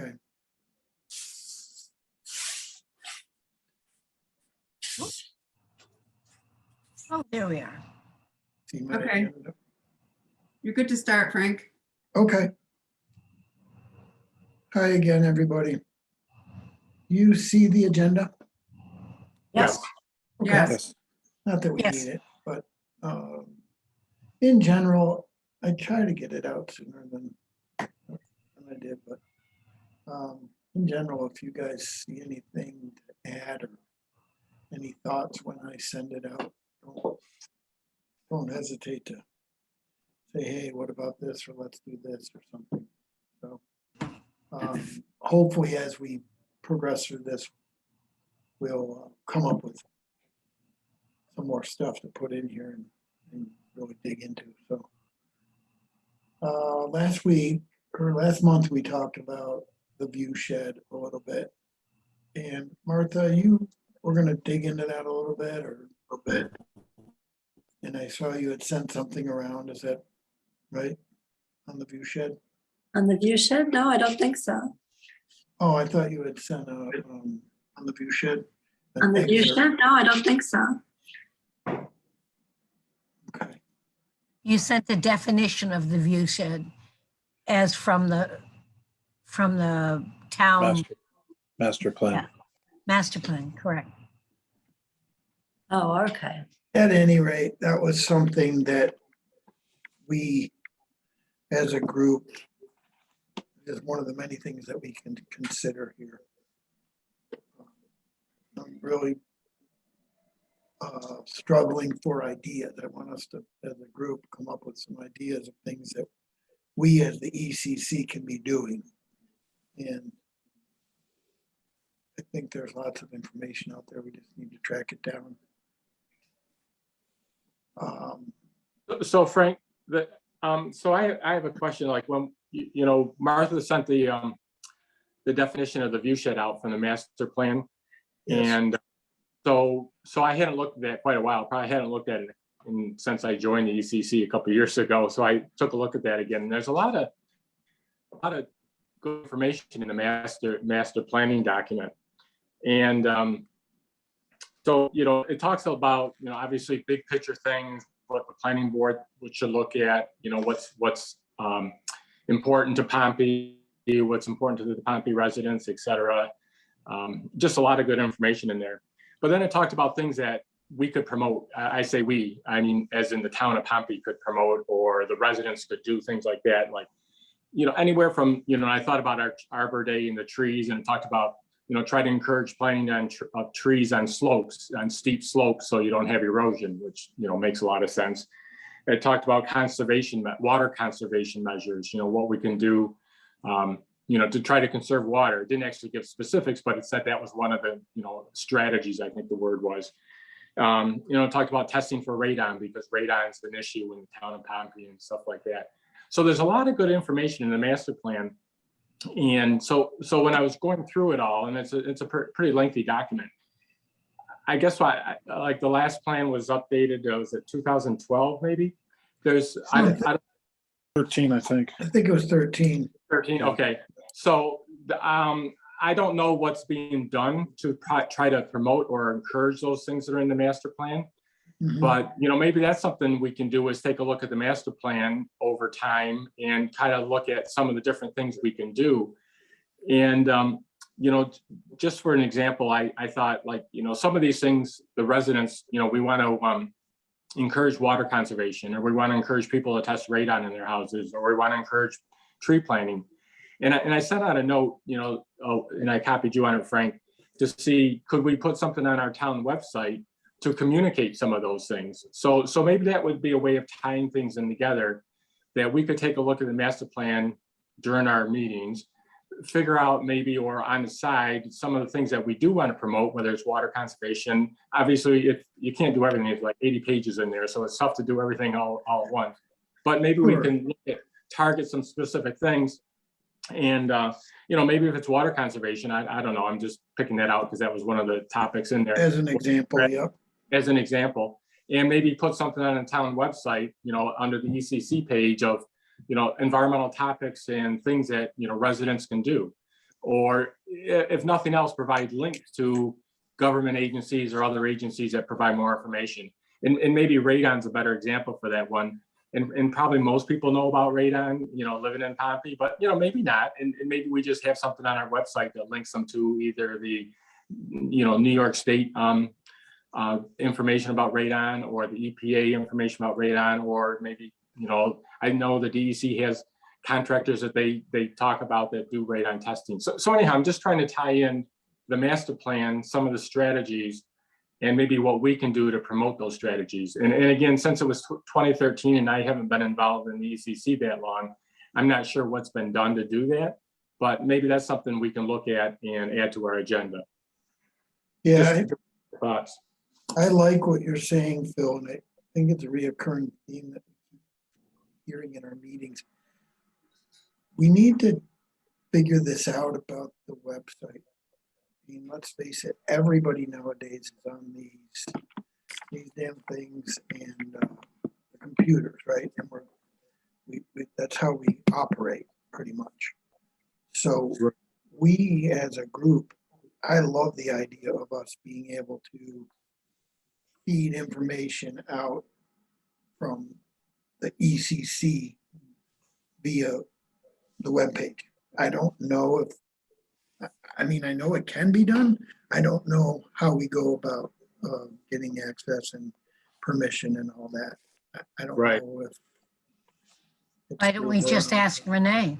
Okay. Oh, there we are. See my Okay. agenda? You're good to start, Frank. Okay. Hi again, everybody. You see the agenda? Yes. Okay. Yes. Not that we Yes. need it, but in general, I try to get it out sooner than I did, but in general, if you guys see anything to add or any thoughts when I send it out, don't hesitate to say, hey, what about this, or let's do this or something. So hopefully as we progress through this, we'll come up with some more stuff to put in here and really dig into. So last month, we talked about the view shed a little bit. And Martha, you were gonna dig into that a little bit or a bit. And I saw you had sent something around, is that right? On the view shed? On the view shed? No, I don't think so. Oh, I thought you had sent a, on the view shed. an On the view excerpt. shed? No, I don't think so. Okay, You sent the definition of the view shed as from the town Master plan. Yeah. master plan, correct? Oh, okay. at any rate, that was something that we, as a group, is one of the many things that we can consider here. I'm really struggling for ideas. I want us to, as a group, come up with some ideas of things that we as the ECC can be doing. And I think there's lots of information out there. We just need to track it down. So Frank, so I have a question. Like when you know Martha sent the definition of the view shed out from the master plan, Yes. and so I hadn't looked at that quite a while. Probably hadn't looked at it since I joined the ECC a couple of years ago. So I took a look at that again. And there's a lot of good information in the master planning document, and so you know it talks about obviously big picture things, what the planning board should look at, what's important to Pompey, what's important to the Pompey residents, et cetera. Just a lot of good information in there. But then it talked about things that we could promote. I say we, I mean, as in the town of Pompey could promote, or the residents could do things like that. Like, anywhere from, I thought about our Arbor Day and the trees, and it talked about, try to encourage planting of trees on slopes, on steep slopes, so you don't have erosion, which, makes a lot of sense. It talked about water conservation measures, what we can do, to try to conserve water. It didn't actually give specifics, but it said that was one of the, strategies, I think the word was. It talked about testing for radon, because radon is an issue in the town of Pompey and stuff like that. So there's a lot of good information in the master plan. And so when I was going through it all, and it's a pretty lengthy document, I guess like the last plan was updated, was it 2012 maybe? There's, I don't 13, I think. I think it was 13. 13, okay. So I don't know what's being done to try to promote or encourage those things that are in the master plan. Mhm. But, maybe that's something we can do, is take a look at the master plan over time and kind of look at some of the different things we can do. And, just for an example, I thought, like, some of these things, the residents, we want to encourage water conservation, or we want to encourage people to test radon in their houses, or we want to encourage tree planting. And I sent out a note, and I copied you on it, Frank, to see, could we put something on our town website to communicate some of those things? So maybe that would be a way of tying things in together, that we could take a look at the master plan during our meetings, figure out maybe, or on the side, some of the things that we do want to promote, whether it's water conservation. Obviously, if you can't do everything, it's like 80 pages in there, so it's tough to do everything all at once. But maybe we can look at, target some specific things. And, maybe if it's water conservation, I don't know, I'm just picking that out because that was one of the topics in there. As an example, yep. As an example, and maybe put something on a town website, under the ECC page of, environmental topics and things that, residents can do. or if nothing else, provide links to government agencies or other agencies that provide more information. And maybe radon's a better example for that one. And probably most people know about radon, living in Pompey, but maybe not. And maybe we just have something on our website that links them to either the, New York State information about radon, or the EPA information about radon, or maybe, I know the DEC has contractors that they talk about that do radon testing. So anyhow, I'm just trying to tie in the master plan, some of the strategies, and maybe what we can do to promote those strategies. And again, since it was 2013 and I haven't been involved in the ECC that long, I'm not sure what's been done to do that, but maybe that's something we can look at and add to our agenda. Yeah, Thoughts? I like what you're saying, Phil, and I think it's a reoccurring theme that we keep hearing in our meetings. We need to figure this out about the website. I mean, let's face it, everybody nowadays is on these damn things and the computers, right? And we that's how we operate pretty much. So we as a group, I love the idea of us being able to feed information out from the ECC via the webpage. I don't know if, I mean, I know it can be done. I don't know how we go about getting access and permission and all that. I don't Right. know if. Why don't we just ask Renee?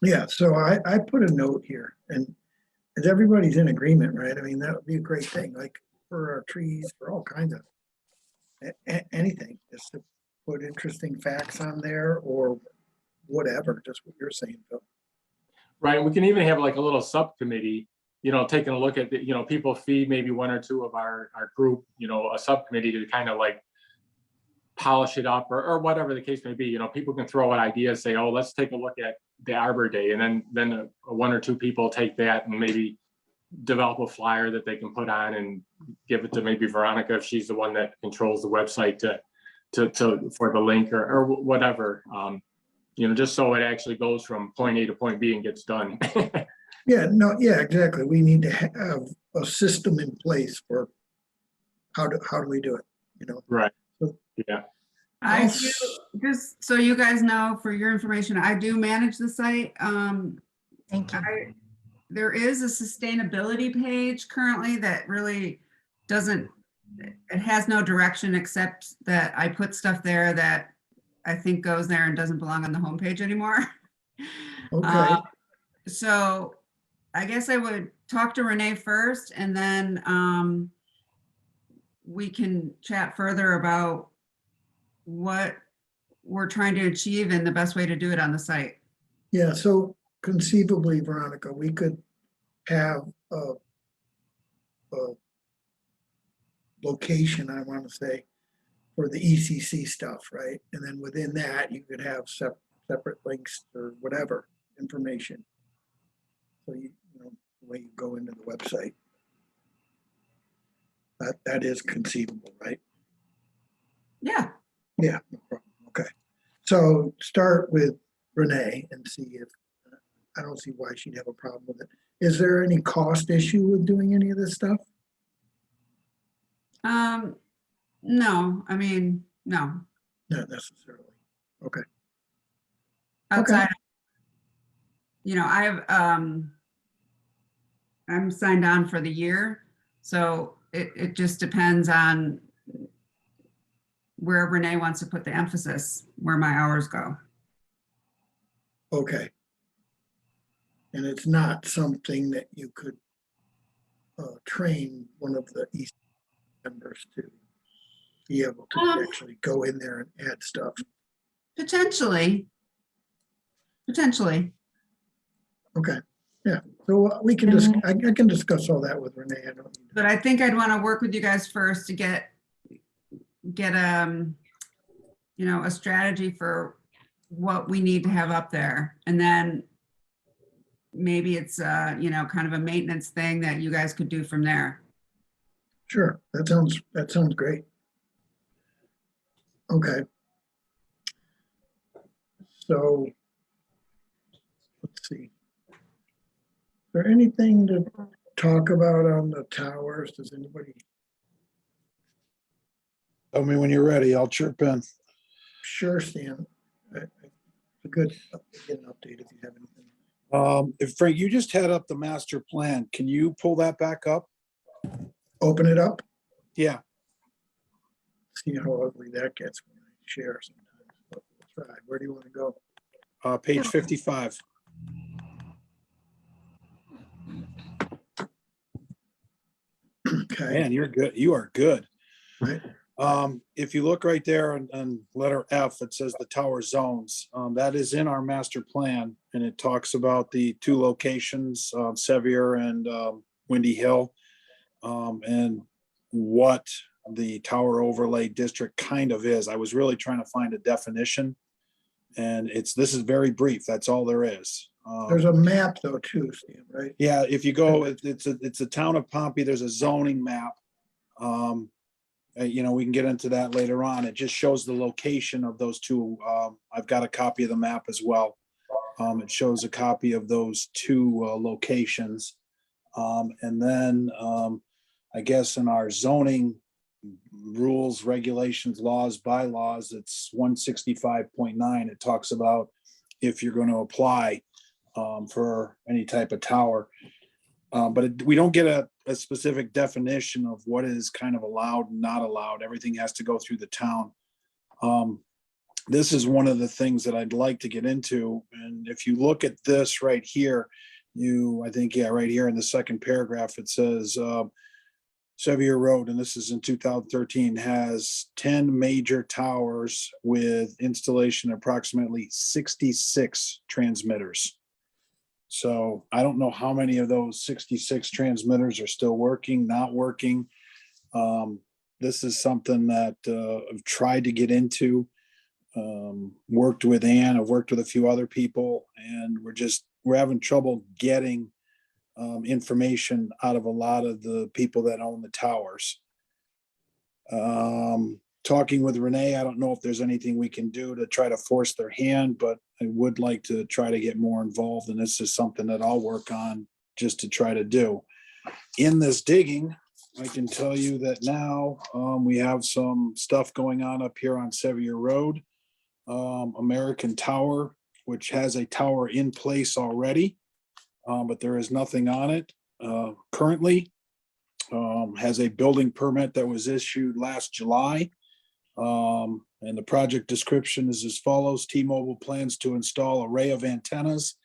Yeah, so I put a note here, and as everybody's in agreement, right? I mean, that would be a great thing, like for our trees, for all kinds of anything, just to put interesting facts on there or whatever, just what you're saying, Phil. Right. We can even have like a little subcommittee, taking a look at the, people feed maybe one or two of our group, a subcommittee to kind of like polish it up or whatever the case may be. People can throw out ideas, say, oh, let's take a look at the Arbor Day. And then one or two people take that and maybe develop a flyer that they can put on and give it to maybe Veronica if she's the one that controls the website to for the link or whatever. Just so it actually goes from point A to point B and gets done. Yeah, no, yeah, exactly. We need to have a system in place for how do we do it, Right. So, Yeah. I do, just so you guys know, for your information, I do manage the site. Thank you. There is a sustainability page currently that really doesn't, it has no direction except that I put stuff there that I think goes there and doesn't belong on the homepage anymore. Okay, So I guess I would talk to Renee first, and then we can chat further about what we're trying to achieve and the best way to do it on the site. yeah, so conceivably, Veronica, we could have a location, I want to say, for the ECC stuff, right? And then within that, you could have separate links or whatever information. So the way you go into the website. That is conceivable, right? Yeah. Yeah, no problem. Okay. So start with Renee and see if, I don't see why she'd have a problem with it. Is there any cost issue with doing any of this stuff? No, I mean, no. Not necessarily. Okay. Outside, I have, I'm signed on for the year, so it just depends on where Renee wants to put the emphasis, where my hours go. Okay. And it's not something that you could train one of the East members to be able to actually go in there and add stuff. Potentially. Okay. Yeah. So we can just, I can discuss all that with Renee. I don't need to. But I think I'd want to work with you guys first to get a strategy for what we need to have up there. And then maybe it's kind of a maintenance thing that you guys could do from there. Sure. That sounds great. Okay. So let's see. there anything to talk about on the towers? Does anybody? Tell me when you're ready. I'll chirp in. Sure, Stan. A good, get an update if you have anything. If Frank, you just had up the master plan. Can you pull that back up? Open it up, Yeah. see how ugly that gets when I share sometimes. But we'll try. Where do you want to go? Page 55. Okay, Man, you're good. You are good. right. If you look right there on letter F, it says the tower zones. That is in our master plan, and it talks about the two locations, Sevier and Windy Hill, and what the tower overlay district kind of is. I was really trying to find a definition, and this is very brief. That's all there is. There's a map though too, Stan, right? Yeah, if you go, it's a town of Pompey. There's a zoning map. We can get into that later on. It just shows the location of those two. I've got a copy of the map as well. It shows a copy of those two locations. And then I guess in our zoning rules, regulations, laws, bylaws, it's 165.9. It talks about if you're going to apply for any type of tower. But we don't get a specific definition of what is kind of allowed and not allowed. Everything has to go through the town. This is one of the things that I'd like to get into. And if you look at this right here, right here in the second paragraph, it says Sevier Road, and this is in 2013, has 10 major towers with installation of approximately 66 transmitters. So I don't know how many of those 66 transmitters are still working, not working. This is something that I've tried to get into, worked with Ann, I've worked with a few other people, and we're having trouble getting information out of a lot of the people that own the towers. Talking with Renee, I don't know if there's anything we can do to try to force their hand, but I would like to try to get more involved. And this is something that I'll work on just to try to do. In this digging, I can tell you that now we have some stuff going on up here on Sevier Road. American Tower, which has a tower in place already, but there is nothing on it currently. Has a building permit that was issued last July. And the project description is as follows. T-Mobile plans to install array of antennas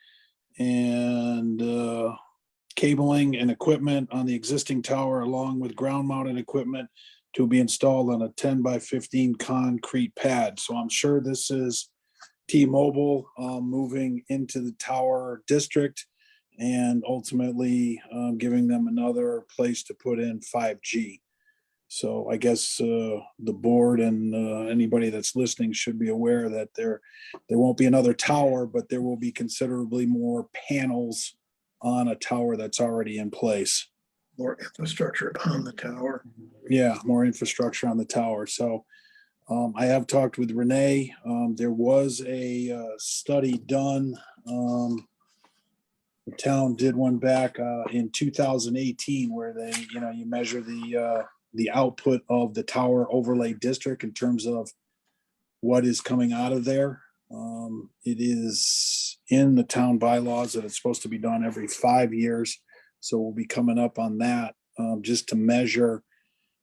and cabling and equipment on the existing tower, along with ground mounted equipment to be installed on a 10 by 15 concrete pad. So I'm sure this is T-Mobile moving into the tower district and ultimately giving them another place to put in 5G. So I guess the board and anybody that's listening should be aware that there won't be another tower, but there will be considerably more panels on a tower that's already in place. More infrastructure on the tower. Yeah, more infrastructure on the tower. So I have talked with Renee. There was a study done. The town did one back in 2018 where they, you measure the output of the tower overlay district in terms of what is coming out of there. It is in the town bylaws that it's supposed to be done every 5 years. So we'll be coming up on that just to measure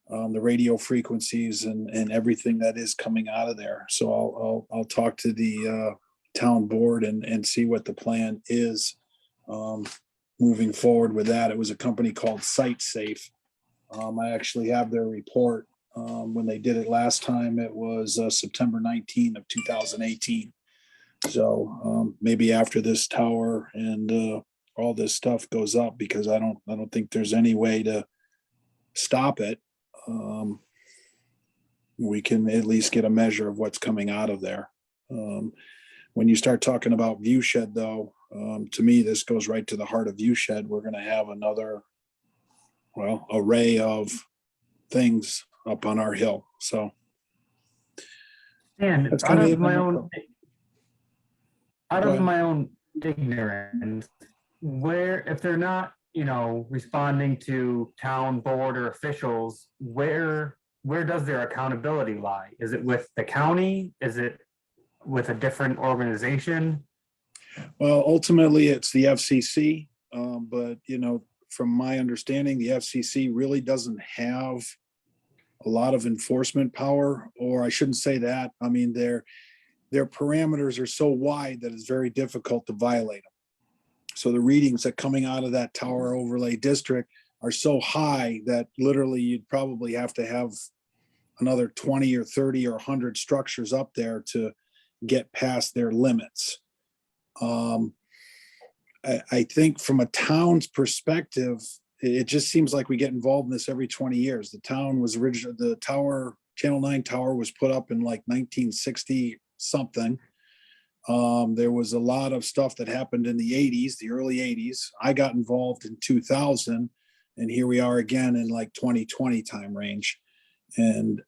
the radio frequencies and everything that is coming out of there. So I'll talk to the town board and see what the plan is moving forward with that. It was a company called Site Safe. I actually have their report. When they did it last time, it was September 19 of 2018. So maybe after this tower and all this stuff goes up, because I don't think there's any way to stop it. We can at least get a measure of what's coming out of there. When you start talking about viewshed, though, to me, this goes right to the heart of viewshed. We're going to have another, array of things up on our hill. So And That's out gonna be of my a- own Go ahead. ignorance, where, if they're not, responding to town board or officials, where does their accountability lie? Is it with the county? Is it with a different organization? Well, ultimately, it's the FCC, but from my understanding, the FCC really doesn't have a lot of enforcement power, or I shouldn't say that. I mean, their parameters are so wide that it's very difficult to violate them. So the readings that coming out of that tower overlay district are so high that literally you'd probably have to have another 20 or 30 or 100 structures up there to get past their limits. I think from a town's perspective, it just seems like we get involved in this every 20 years. The town was the tower, Channel 9 tower was put up in like 1960 something. There was a lot of stuff that happened in the 80s, the early 80s. I got involved in 2000, and here we are again in like 2020 time range. And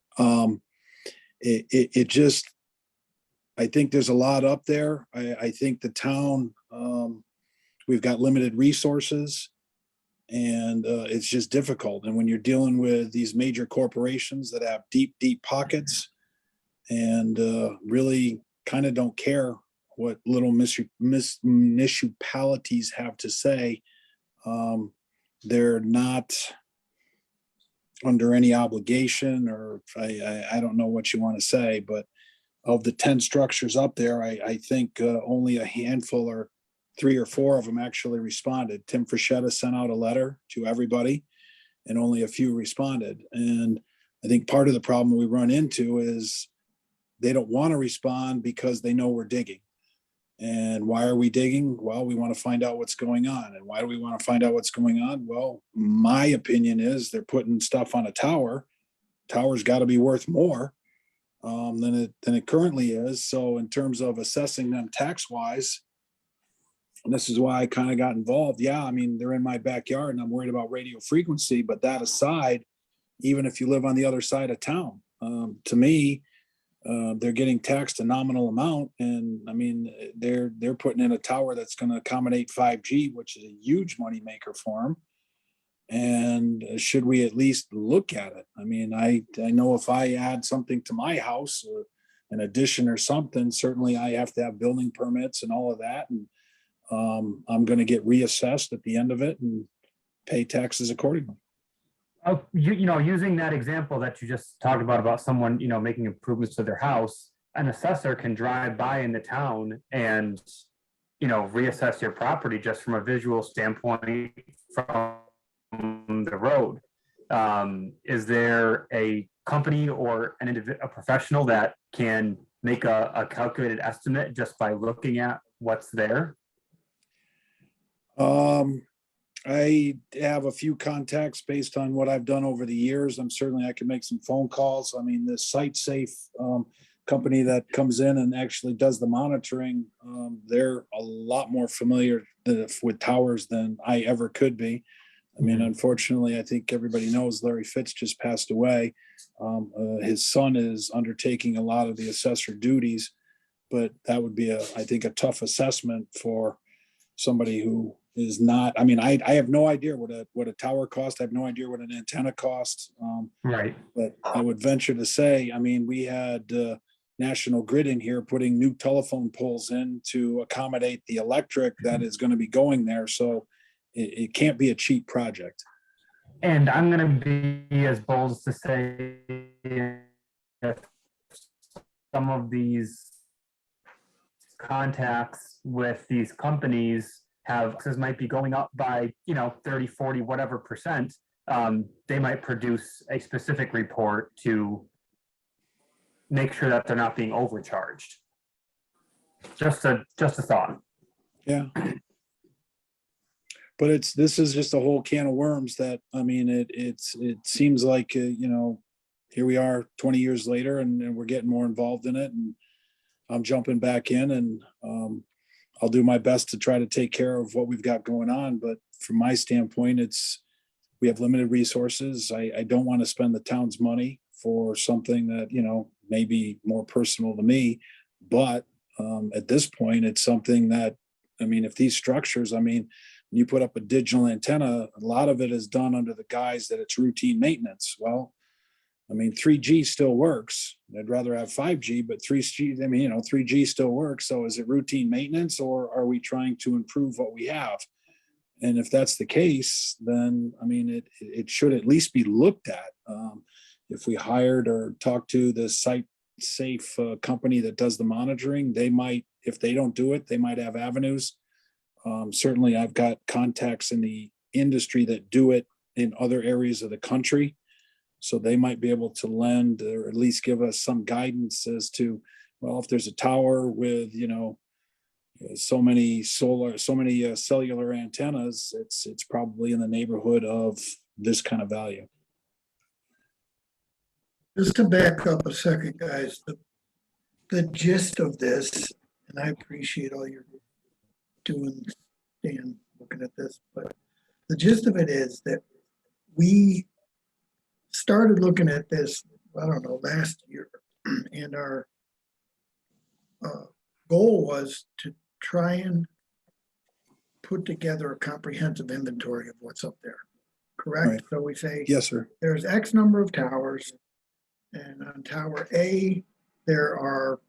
it just, I think there's a lot up there. I think the town, we've got limited resources, and it's just difficult. And when you're dealing with these major corporations that have deep, deep pockets and really kind of don't care what little municipalities have to say, they're not under any obligation, or I don't know what you want to say, but of the 10 structures up there, I think only a handful or 3 or 4 of them actually responded. Tim Frechetta sent out a letter to everybody, and only a few responded. And I think part of the problem we run into is they don't want to respond because they know we're digging. And why are we digging? Well, we want to find out what's going on. And why do we want to find out what's going on? Well, my opinion is they're putting stuff on a tower. Tower's got to be worth more than it currently is. So in terms of assessing them tax wise, and this is why I kind of got involved. Yeah, I mean, they're in my backyard and I'm worried about radio frequency, but that aside, even if you live on the other side of town, to me, they're getting taxed a nominal amount. And I mean, they're putting in a tower that's going to accommodate 5G, which is a huge money maker for them. And should we at least look at it? I mean, I know if I add something to my house, or an addition or something, certainly I have to have building permits and all of that. And I'm going to get reassessed at the end of it and pay taxes accordingly. Using that example that you just talked about someone, making improvements to their house, an assessor can drive by in the town and, reassess your property just from a visual standpoint from the road. Is there a company or a professional that can make a calculated estimate just by looking at what's there? I have a few contacts based on what I've done over the years. I can make some phone calls. I mean, the Site Safe company that comes in and actually does the monitoring, they're a lot more familiar with towers than I ever could be. I mean, unfortunately, I think everybody knows Larry Fitz just passed away. His son is undertaking a lot of the assessor duties, but that would be I think a tough assessment for somebody who is not. I mean, I have no idea what a tower costs. I have no idea what an antenna costs. Right. But I would venture to say, I mean, we had National Grid in here putting new telephone poles in to accommodate the electric that is going to be going there. So it can't be a cheap project. And I'm going to be as bold as to say if some of these contacts with these companies might be going up by 30, 40, whatever percent, they might produce a specific report to make sure that they're not being overcharged. Just a thought. Yeah. But this is just a whole can of worms that, I mean, it seems like, here we are 20 years later and we're getting more involved in it, and I'm jumping back in, and I'll do my best to try to take care of what we've got going on. But from my standpoint, we have limited resources. I don't want to spend the town's money for something that, may be more personal to me. But at this point, it's something that, I mean, if these structures, I mean, You put up a digital antenna, a lot of it is done under the guise that it's routine maintenance. Well, I mean, 3G still works. I'd rather have 5G, but 3G, I mean, 3G still works. So is it routine maintenance, or are we trying to improve what we have? And if that's the case, then, I mean, it should at least be looked at. If we hired or talked to the site safe company that does the monitoring, they might, if they don't do it, they might have avenues. Certainly I've got contacts in the industry that do it in other areas of the country. So they might be able to lend or at least give us some guidance as to, well, if there's a tower with, so many cellular antennas, it's probably in the neighborhood of this kind of value. Just to back up a second, guys, the gist of this, and I appreciate all you're doing, Dan, looking at this, but the gist of it is that we started looking at this, I don't know, last year, and our goal was to try and put together a comprehensive inventory of what's up there, correct? Right. So we say, Yes, sir. there's X number of towers, and on tower A, there are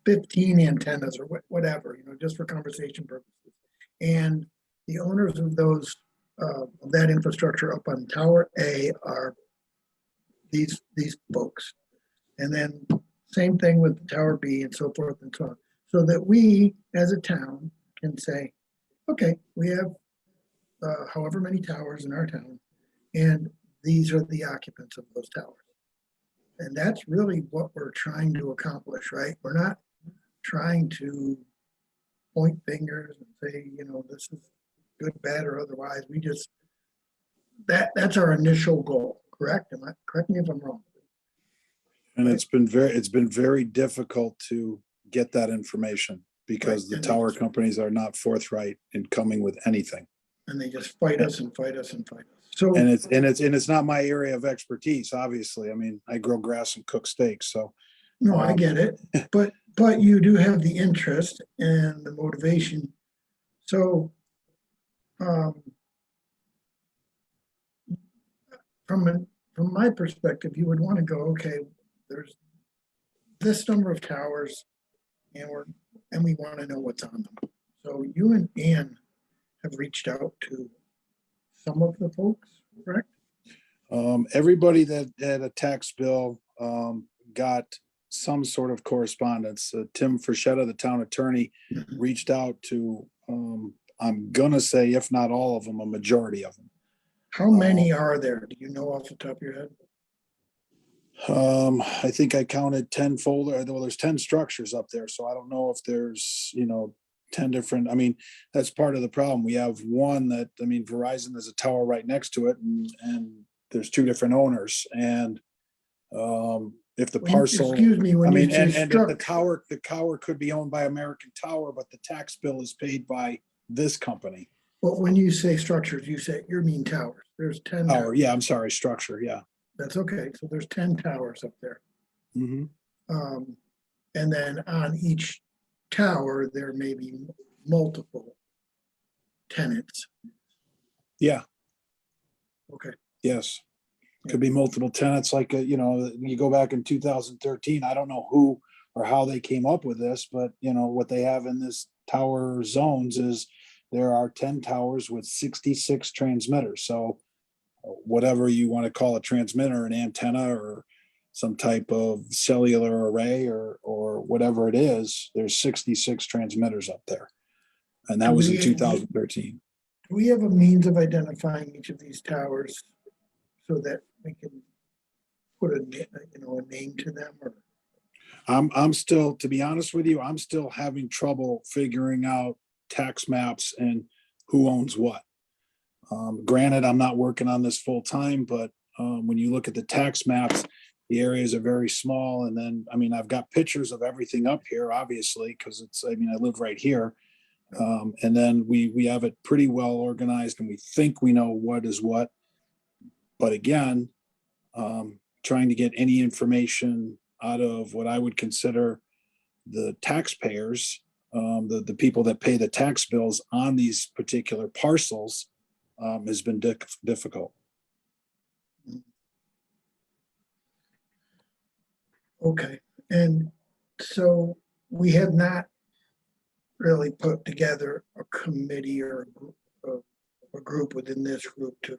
15 antennas or whatever, just for conversation purposes. And the owners of those, of that infrastructure up on tower A are these folks. And then same thing with tower B and so forth and so on. So that we, as a town, can say, okay, we have however many towers in our town, and these are the occupants of those towers. And that's really what we're trying to accomplish, right? We're not trying to point fingers and say, this is good, bad, or otherwise. We just, that's our initial goal, correct? Correct me if I'm wrong. And it's been very difficult to get that information because the tower companies are not forthright in coming with anything. And they just fight us and fight us and fight us. So, And it's not my area of expertise, obviously. I mean, I grow grass and cook steaks, so. no, I get it, but you do have the interest and the motivation. So, from my perspective, you would want to go, okay, there's this number of towers, and we want to know what's on them. So you and Ann have reached out to some of the folks, correct? Everybody that had a tax bill got some sort of correspondence. Tim Frechetta, the town attorney, reached out to, I'm gonna say, if not all of them, a majority of them. How many are there? Do you know off the top of your head? I think I counted 10 folder. Well, there's 10 structures up there, so I don't know if there's 10 different. I mean, that's part of the problem. We have one that, I mean, Verizon, there's a tower right next to it, and there's two different owners. And if the parcel, Excuse me, when I mean, you say and the structure, tower could be owned by American Tower, but the tax bill is paid by this company. but when you say structures, you mean towers. There's 10 Tower, towers. yeah, I'm sorry, structure, yeah. That's okay. So there's 10 towers up there. Mm-hmm. And then on each tower, there may be multiple tenants. Yeah. Okay. Yes. Could be multiple tenants, like, you go back in 2013, I don't know who or how they came up with this, but what they have in this tower zones is there are 10 towers with 66 transmitters. So whatever you want to call a transmitter, an antenna, or some type of cellular array or whatever it is, there's 66 transmitters up there. And that was in 2013. Do we have a means of identifying each of these towers so that we can put a name to them? Or I'm still, to be honest with you, I'm still having trouble figuring out tax maps and who owns what. Granted, I'm not working on this full time, but when you look at the tax maps, the areas are very small. And then, I mean, I've got pictures of everything up here, obviously, because I live right here. And then we have it pretty well organized, and we think we know what is what. But again, trying to get any information out of what I would consider the taxpayers the people that pay the tax bills on these particular parcels has been difficult. Okay, and so we have not really put together a committee or a group within this group to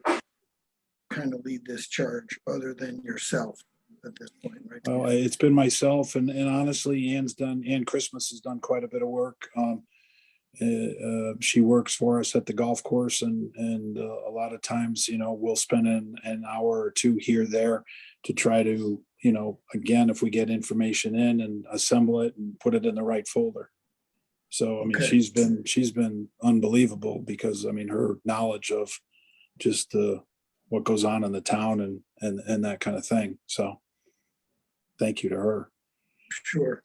kind of lead this charge other than yourself at this point, right? Well, it's been myself and honestly, Ann Christmas has done quite a bit of work. She works for us at the golf course and a lot of times, we'll spend an hour or two here, there to try to, again, if we get information in and assemble it and put it in the right folder. So, I mean, Okay. she's been unbelievable because, I mean, her knowledge of just what goes on in the town and that kind of thing. So thank you to her. Sure.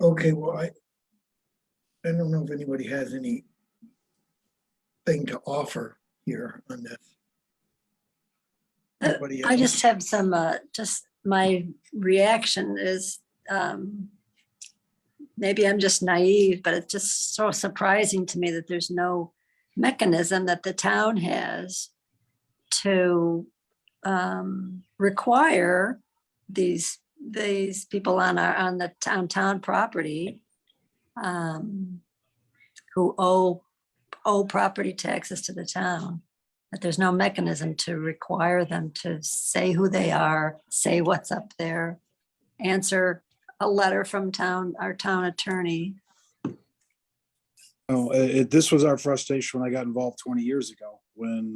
Okay, well, I don't know if anybody has anything to offer here on this. Anybody I else? just have some, just my reaction is, maybe I'm just naive, but it's just so surprising to me that there's no mechanism that the town has to require these people on the town property who owe property taxes to the town, that there's no mechanism to require them to say who they are, say what's up there, answer a letter from our town attorney. Oh, this was our frustration when I got involved 20 years ago when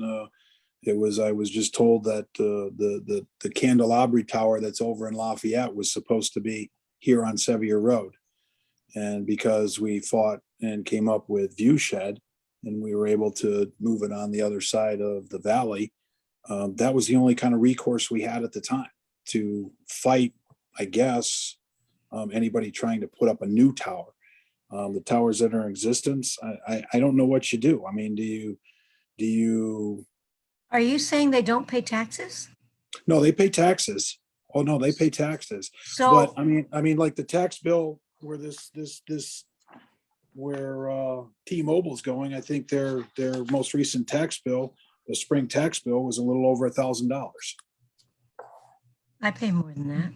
I was just told that the Candelabri Tower that's over in Lafayette was supposed to be here on Sevier Road. And because we fought and came up with Viewshed and we were able to move it on the other side of the valley, that was the only kind of recourse we had at the time to fight, I guess, anybody trying to put up a new tower. The towers that are in existence, I don't know what you do. I mean, do you? Are you saying they don't pay taxes? No, they pay taxes. Oh, no, they pay taxes. So, But I mean, like the tax bill where where T-Mobile's going, I think their most recent tax bill, the spring tax bill, was a little over $1,000. I pay more than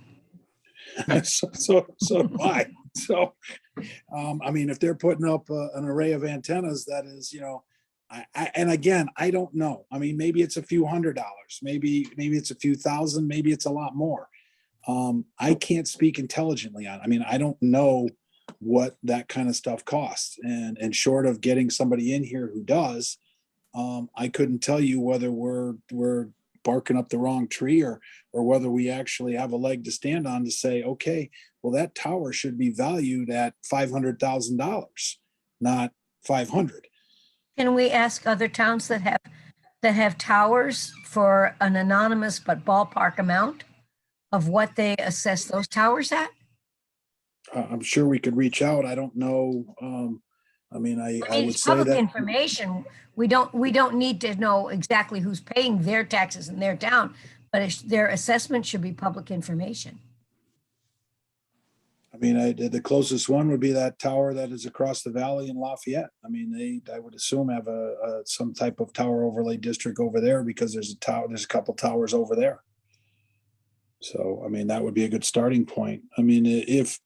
that. So why? So, I mean, if they're putting up an array of antennas, that is, and again, I don't know. I mean, maybe it's a few $100, maybe it's a few thousand, maybe it's a lot more. I can't speak intelligently on. I mean, I don't know what that kind of stuff costs, and short of getting somebody in here who does, I couldn't tell you whether we're barking up the wrong tree or whether we actually have a leg to stand on to say, okay, well, that tower should be valued at $500,000, not 500. Can we ask other towns that have towers for an anonymous but ballpark amount of what they assess those towers at? I'm sure we could reach out. I don't know. I mean, I would It's say public that. information. We don't need to know exactly who's paying their taxes in their town, but their assessment should be public information. I mean, the closest one would be that tower that is across the valley in Lafayette. I mean, I would assume have some type of tower overlay district over there because there's a couple towers over there. So, I mean, that would be a good starting point. I mean, if.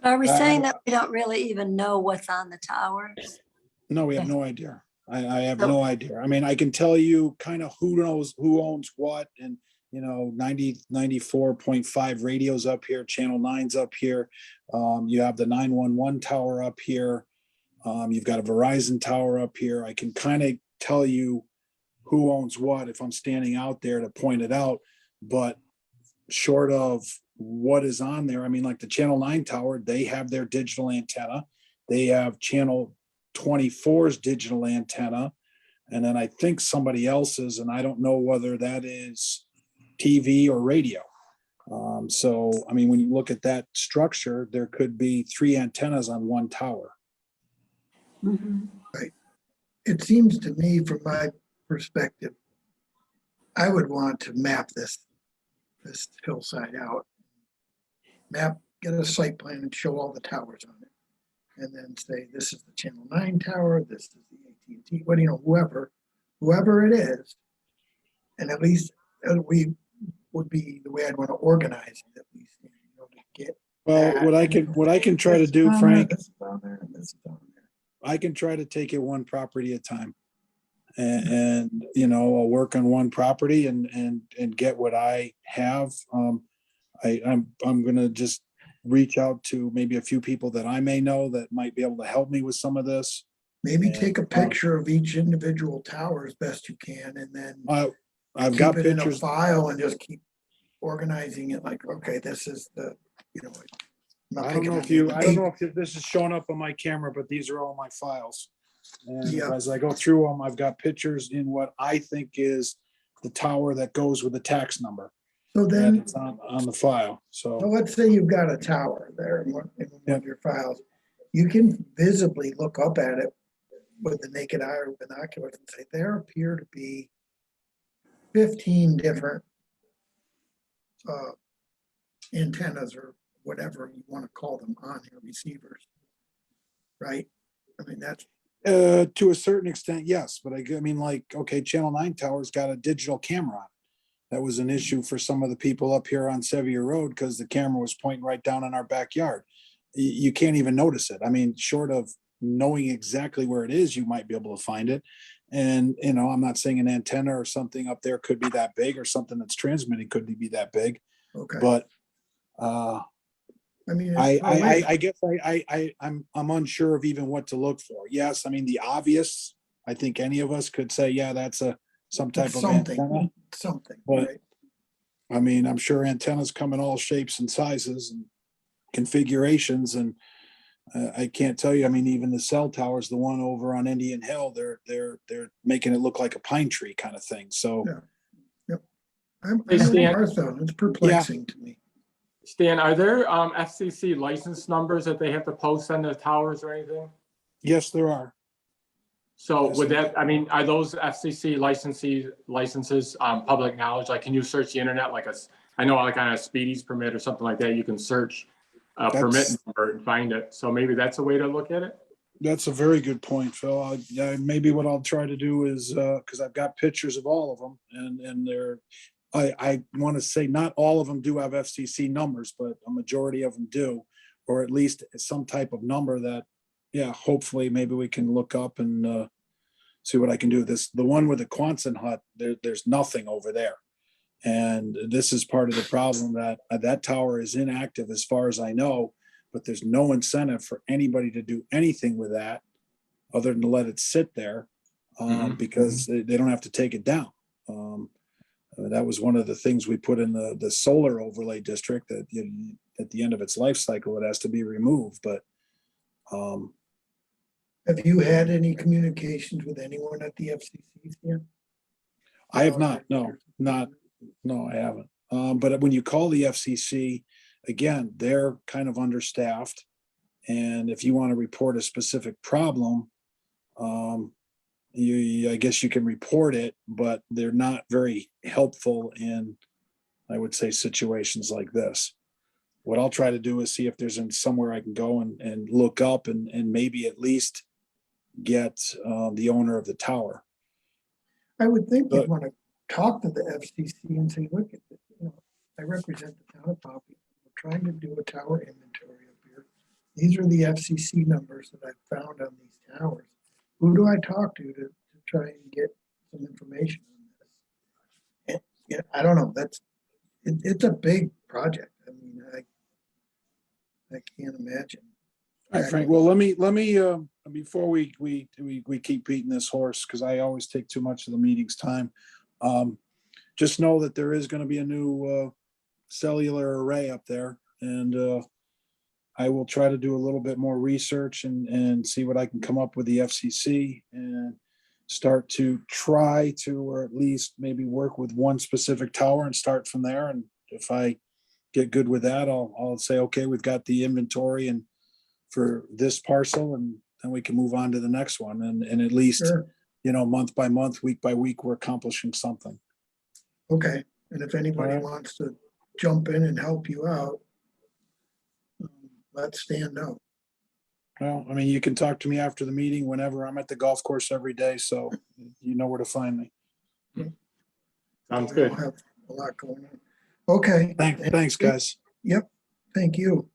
Are we saying that we don't really even know what's on the towers? No, we have no idea. I have no idea. I mean, I can tell you kind of who knows who owns what, and 94.5 radios up here, channel 9's up here. You have the 911 tower up here. You've got a Verizon tower up here. I can kind of tell you who owns what if I'm standing out there to point it out, but short of what is on there, I mean, like the channel 9 tower, they have their digital antenna. They have channel 24's digital antenna. And then I think somebody else's, and I don't know whether that is TV or radio. So, I mean, when you look at that structure, there could be 3 antennas on one tower. Mhm. It seems to me, from my perspective, I would want to map this hillside out. Map get a site plan and show all the towers on it. And then say, this is the Channel 9 tower, this is the AT&T, what, whoever it is. And at least we would be the way I'd want to organize it, at least, to get. Well, that. what I can try to This is do, on there, Frank, This is on there, and this is on there. I can try to take it one property at a time. And I'll work on one property and get what I have. I'm gonna just reach out to maybe a few people that I may know that might be able to help me with some of this. Maybe And, take a picture of each individual tower as best you can, and then I've keep got it in a pictures. file and just keep organizing it like, okay, this is the, I'm not I don't picking know on if you, any I don't date. know if this is showing up on my camera, but these are all my files. And Yeah. as I go through them, I've got pictures in what I think is the tower that goes with the tax number. So And then, it's on the file, so so. let's say you've got a tower there in one of your files. You can visibly look up at it with the naked eye or binoculars and say, there appear to be 15 different antennas or whatever you want to call them on here, receivers. Right? I mean, that's, To a certain extent, yes, but I mean, like, okay, Channel 9 tower's got a digital camera on it. That was an issue for some of the people up here on Sevier Road because the camera was pointing right down in our backyard. You can't even notice it. I mean, short of knowing exactly where it is, you might be able to find it. And, I'm not saying an antenna or something up there could be that big, or something that's transmitting could be that big, okay. but I mean, I guess I'm unsure of even what to look for. Yes, I mean, the obvious, I think any of us could say, yeah, that's some type of antenna. Something, But- right? I mean, I'm sure antennas come in all shapes and sizes and configurations, and I can't tell you. I mean, even the cell towers, the one over on Indian Hill, they're making it look like a pine tree kind of thing. So Yeah. I'm Hey, in Stan. Martha, it's perplexing to me. Stan, are there FCC license numbers that they have to post on the towers or anything? yes, there are. So Yes, would indeed. that, I mean, are those FCC licenses public knowledge? Like, can you search the internet I know like on a Speedy's permit or something like that, you can search a permit That's- number and find it. So maybe that's a way to look at it? That's a very good point, Phil. Maybe what I'll try to do is, because I've got pictures of all of them, and I want to say not all of them do have FCC numbers, but a majority of them do, or at least some type of number that, yeah, hopefully maybe we can look up and see what I can do. The one with the Quonset hut, there's nothing over there. And this is part of the problem, that that tower is inactive as far as I know, but there's no incentive for anybody to do anything with that other than to let it sit there, because they don't have to take it down. That was one of the things we put in the solar overlay district, that at the end of its life cycle, it has to be removed. But Have you had any communications with anyone at the FCC yet? I have not. No, I haven't. But when you call the FCC, again, they're kind of understaffed. And if you want to report a specific problem, I guess you can report it, but they're not very helpful in, I would say, situations like this. What I'll try to do is see if there's somewhere I can go and look up and maybe at least get the owner of the tower. I would think But- you'd want to talk to the FCC and say, look, I represent the town of Pompey. We're trying to do a tower inventory up here. These are the FCC numbers that I found on these towers. Who do I talk to try and get some information on this? And, yeah, I don't know. It's a big project. I mean, I can't imagine. All right, Frank. Well, let me before we keep beating this horse, because I always take too much of the meeting's time. Just know that there is going to be a new cellular array up there, and I will try to do a little bit more research and see what I can come up with the FCC, and start to try to, or at least maybe work with one specific tower and start from there. And if I get good with that, I'll say, okay, we've got the inventory and for this parcel, and then we can move on to the next one. And at least, Sure. month by month, week by week, we're accomplishing something. Okay. And if anybody Alright. wants to jump in and help you out, let Stan know. Well, I mean, you can talk to me after the meeting whenever. I'm at the golf course every day, so you know where to find me. Sounds We all good. have a lot going on. Okay. Thanks, guys. Yep, thank you.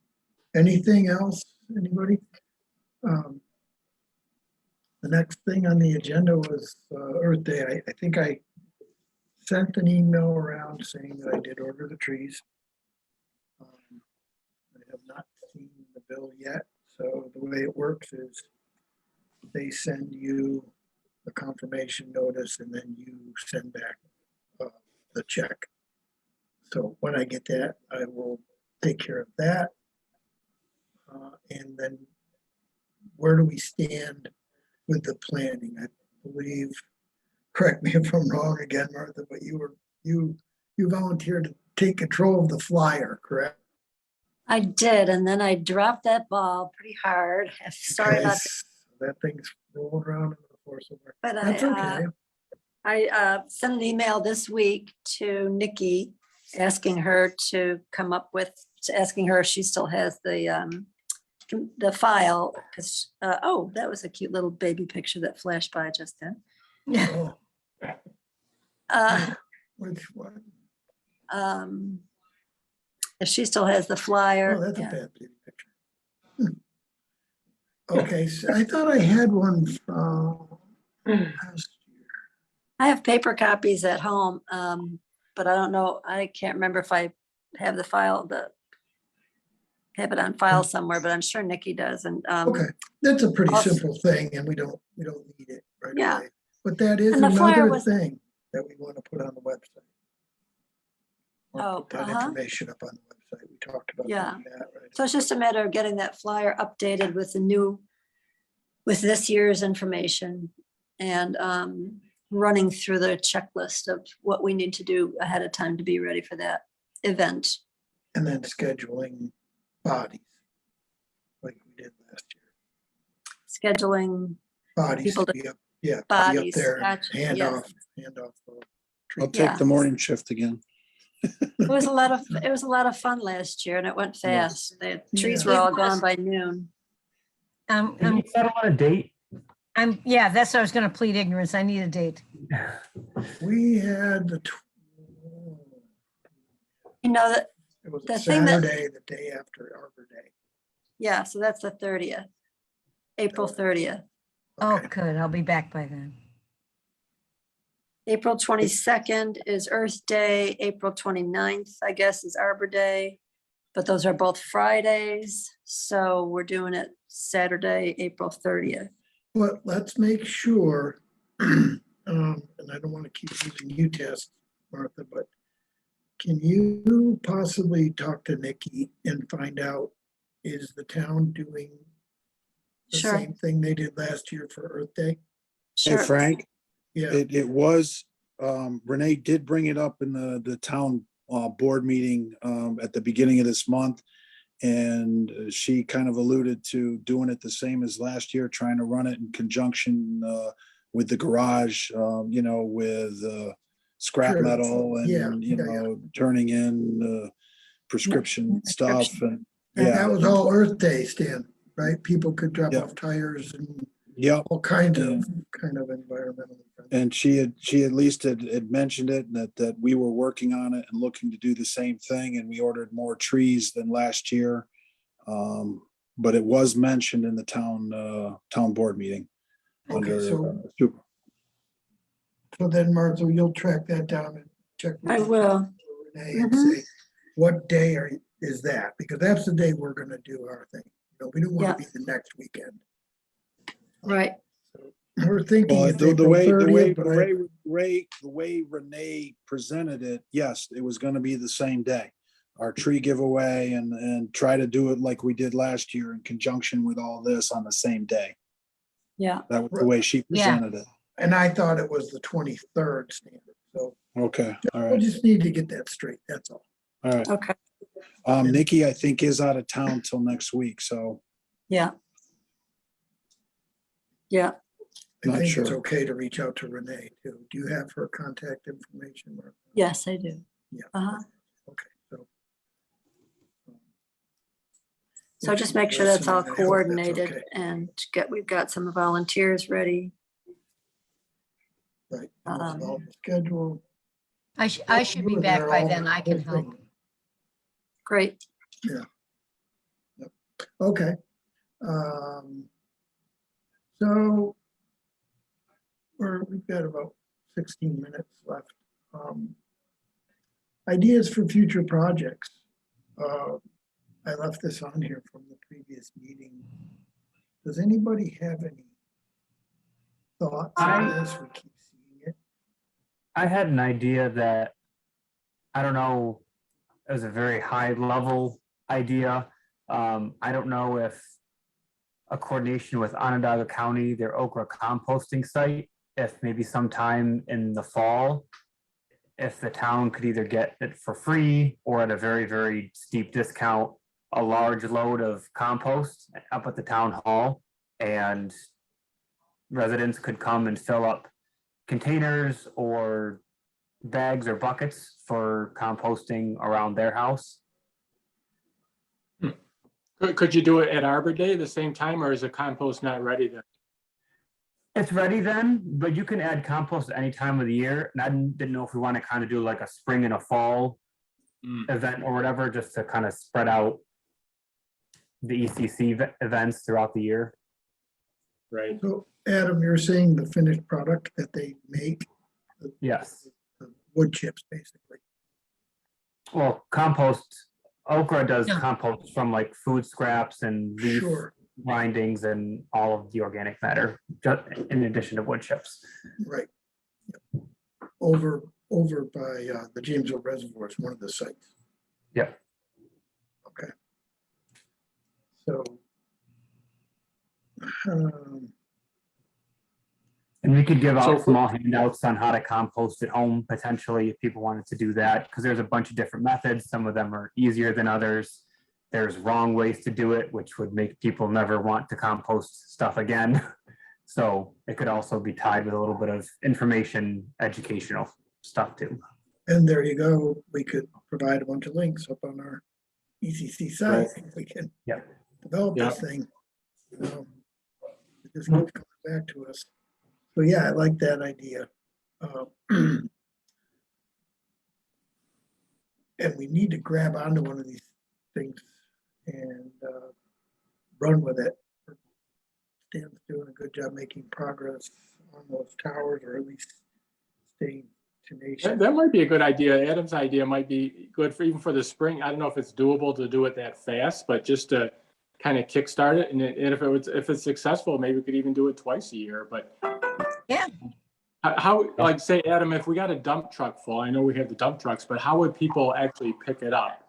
Anything else, anybody? The next thing on the agenda was Earth Day. I think I sent an email around saying that I did order the trees. I have not seen the bill yet, so the way it works is they send you the confirmation notice and then you send back the check. So when I get that, I will take care of that. And then where do we stand with the planning? I believe, correct me if I'm wrong again, Martha, but you volunteered to take control of the flyer, correct? I did, and then I dropped that ball pretty hard. Sorry about that. Because that thing's rolling around in the floor somewhere. But That's okay. I sent an email this week to Nikki, asking her to come up with, asking her if she still has the file, because, oh, that was a cute little baby picture that flashed by just then. Oh, Uh, which one? If she still has the flyer. Oh, that's a yeah. bad baby picture. Okay, so I thought I had one from last year. I have paper copies at home, but I don't know, I can't remember if I have the file, have it on file somewhere, but I'm sure Nikki does. And Okay, that's a pretty also- simple thing and we don't need it right Yeah. away. But that is And the flyer another was- thing that we want to put on the website. Oh, Put that information up on the website. We talked about Yeah. doing that, right? So it's just a matter of getting that flyer updated with with this year's information and running through the checklist of what we need to do ahead of time to be ready for that event. And then scheduling bodies, like we did last year. Scheduling, Bodies People to to- be up, yeah, be up bodies, there and gotcha, hand yes. off the tree. I'll take Yeah. the morning shift again. it was a lot of fun last year and it went fast. The trees Yeah. were all gone by noon. Can we settle on a date? Yeah, that's what I was gonna plead ignorance. I need a date. We had You know that, it was the a thing that- Saturday, the day after Arbor Day. yeah, so that's the 30th, April 30th. Oh, Okay. good. I'll be back by then. April 22nd is Earth Day. April 29th, I guess, is Arbor Day. But those are both Fridays. So we're doing it Saturday, April 30th. But let's make sure, and I don't want to keep using you tests, Martha, but can you possibly talk to Nikki and find out, is the town doing the Sure, same thing they did last year for Earth Day? Hey, sure. Frank, Yeah, it was, Renee did bring it up in the town board meeting at the beginning of this month. And she kind of alluded to doing it the same as last year, trying to run it in conjunction with the garage, with scrap Sure. metal Yeah, and, yeah. turning in prescription stuff and, and yeah. that was all Earth Day, Stan, right? People could drop Yeah. off tires and Yep. all kinds of Yeah. kind of environmental. And she at least had mentioned it, and that we were working on it and looking to do the same thing, and we ordered more trees than last year. But it was mentioned in the town board meeting. Okay, under, so- super. So then Martha, you'll track that down and check. with I will. Renee and Mhm. say, what day is that? Because that's the day we're gonna do our thing. We don't want Yeah. to be the next weekend. Right. We're thinking Well, it's the April way 30th, but I- the way Renee presented it, yes, it was gonna be the same day. Our tree giveaway and try to do it like we did last year in conjunction with all this on the same day. Yeah. That was the way she Yeah. presented it. and I thought it was the 23rd standard. So Okay, all we right, just need to get that straight. That's all. all right. Okay. Nikki, I think is out of town till next week, so Yeah. Yeah. I Not think it's sure. okay to reach out to Renee too. Do you have her contact information, Martha? Yes, I do. Yeah. Uh-huh. Okay, so. So just make sure that's all Assuming I hope that's coordinated okay. and we've got some volunteers ready. Right. And it's Um, all the schedule. I should be You were back there by all then. the I can whole help. thing. Great. Okay. So we've got about 16 minutes left. Ideas for future projects. I left this on here from the previous meeting. Does anybody have any thoughts on this? We keep seeing it. I had an idea that, I don't know, it was a very high level idea. I don't know if a coordination with Onondaga County, their Okra composting site, if maybe sometime in the fall, if the town could either get it for free or at a very, very steep discount, a large load of compost up at the town hall, and residents could come and fill up containers or bags or buckets for composting around their house. Could you do it at Arbor Day the same time, or is the compost not ready then? It's ready then, but you can add compost at any time of the year. And I didn't know if we want to kind of do like a spring and a fall event or whatever, just to kind of spread out the ECC events throughout the year. Right. So Adam, you're saying the finished product that they make, Yes. the wood chips, basically. Well, compost, Okra does Yeah. compost from like food scraps and leaf Sure, grindings and all of the organic matter, just in addition to wood chips. right. Yep. Over by the Jamesville Reservoir is one of the sites. Yep. Okay. So, And we could give So- out small handouts on how to compost at home, potentially, if people wanted to do that, because there's a bunch of different methods. Some of them are easier than others. There's wrong ways to do it, which would make people never want to compost stuff again. So it could also be tied with a little bit of information, educational stuff too. and there you go. We could provide a bunch of links up on our ECC site. We can Yep. develop this Yep. thing. It just keeps coming back to us. So yeah, I like that idea. And we need to grab onto one of these things and run with it. Stan's doing a good job making progress on those towers, or at least staying tenacious. That might be a good idea. Adam's idea might be good for even for the spring. I don't know if it's doable to do it that fast, but just to kind of kickstart it. And if it's successful, maybe we could even do it twice a year. But Yeah. how, like, say, Adam, if we got a dump truck full, I know we have the dump trucks, but how would people actually pick it up?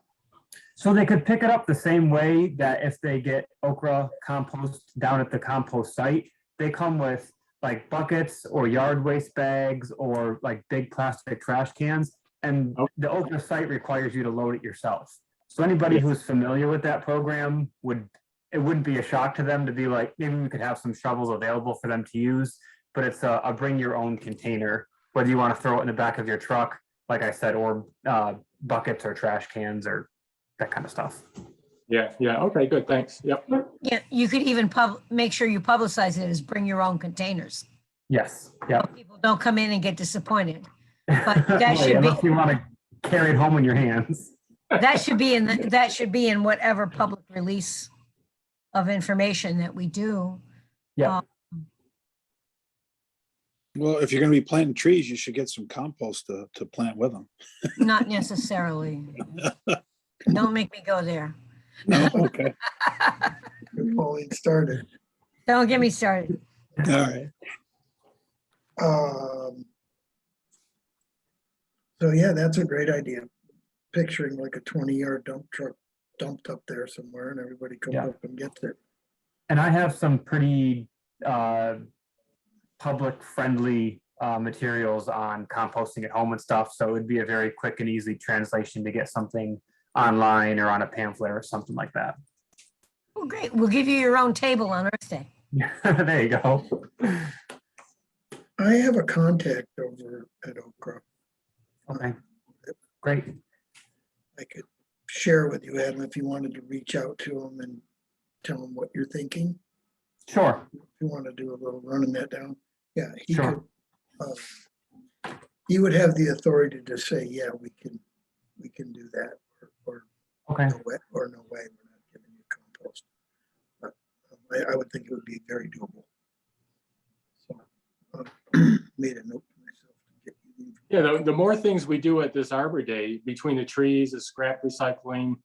So they could pick it up the same way that if they get Okra compost down at the compost site, they come with like buckets or yard waste bags or like big plastic trash cans. And Okay. the Okra site requires you to load it yourself. So anybody Yeah. who's familiar with that program it wouldn't be a shock to them to be like, maybe we could have some shovels available for them to use, but it's a bring your own container, whether you want to throw it in the back of your truck, like I said, or buckets or trash cans or that kind of stuff. Yeah. Okay, good. Thanks. Yep. Yeah, you could even make sure you publicize it as bring your own containers. Yes, yeah. People don't come in and get disappointed. But that Right, should be- unless you want to carry it home in your hands. That should be in whatever public release of information that we do. Yeah. Well, if you're gonna be planting trees, you should get some compost to plant with them. Not necessarily. Don't make me go there. No, okay, Pauline started. Don't get me started. all right. So yeah, that's a great idea. Picturing like a 20-yard dump truck dumped up there somewhere and everybody comes Yeah. up and gets it. And I have some pretty public friendly materials on composting at home and stuff. So it would be a very quick and easy translation to get something online or on a pamphlet or something like that. Well, great. We'll give you your own table on Earth Day. There you go. I have a contact over at Okra. Okay, great. I could share with you, Adam, if you wanted to reach out to him and tell him what you're thinking? Sure. If you want to do a little running that down, yeah, he Sure. could. He would have the authority to say, yeah, we can do that, or Okay. no way, we're not giving you compost. But I would think it would be very doable. So, made a note to myself to get you the Yeah, the more things we do at this Arbor Day, between the trees, the scrap recycling,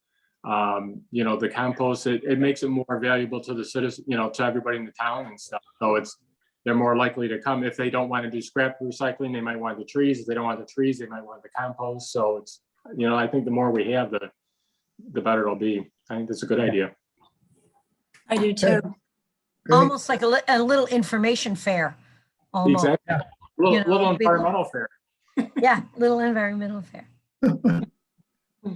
you know, the compost, it makes it more valuable to the citizens, you know, to everybody in the town and stuff. So they're more likely to come. If they don't want to do scrap recycling, they might want the trees. If they don't want the trees, they might want the compost. So it's, you know, I think the more we have, the better it'll be. I think that's a good idea. I do too. Great. Almost like a little information fair. Almost. Exactly. You know, Little people- environmental fair. Yeah, little environmental fair. We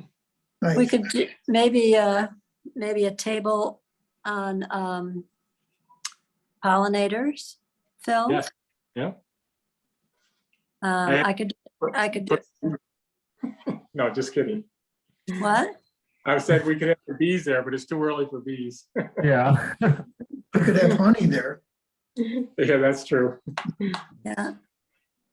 Nice. could do maybe a table on pollinators, Phil. Yes. Yeah. I could do No, just kidding. what? I said we could have the bees there, but it's too early for bees. Yeah. You could have honey there. Yeah, that's true. Yeah.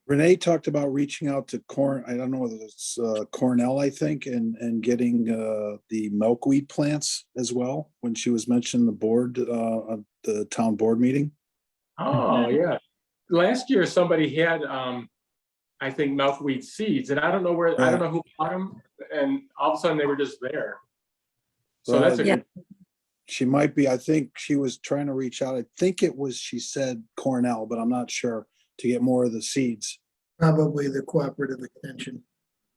Renee talked about reaching out to I don't know whether it's Cornell, I think, and getting the milkweed plants as well, when she was mentioning the board, the town board meeting. Oh, yeah. Last year, somebody had, I think, milkweed seeds, and I don't know who bought them, and all of a sudden they were just there. So that's a Yeah. good, She might be, I think she was trying to reach out. I think it was, she said Cornell, but I'm not sure, to get more of the seeds. Probably the cooperative extension.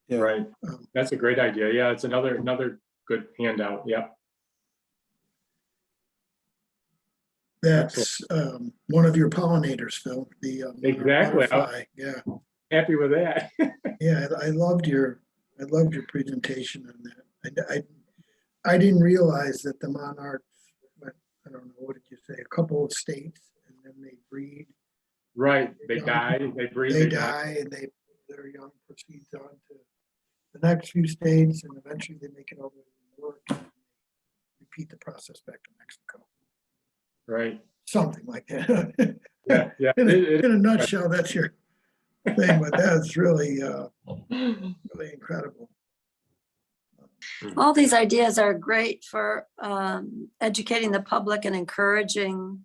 Yeah. right. That's a great idea. Yeah, it's another good handout. Yeah. That's one of your pollinators, Phil. The Exactly. butterfly. Yeah, Happy with that. yeah. I loved your presentation on that. I didn't realize that the monarchs went, I don't know, what did you say? A couple of states, and then they breed. Right. They die, they breed, They die, and their young proceeds on to the next few states, and eventually they make it over to New York. And repeat the process back to Mexico. Right. Something like that. Yeah. Yeah. In a nutshell, that's your thing, but that's really, really incredible. All these ideas are great for educating the public and encouraging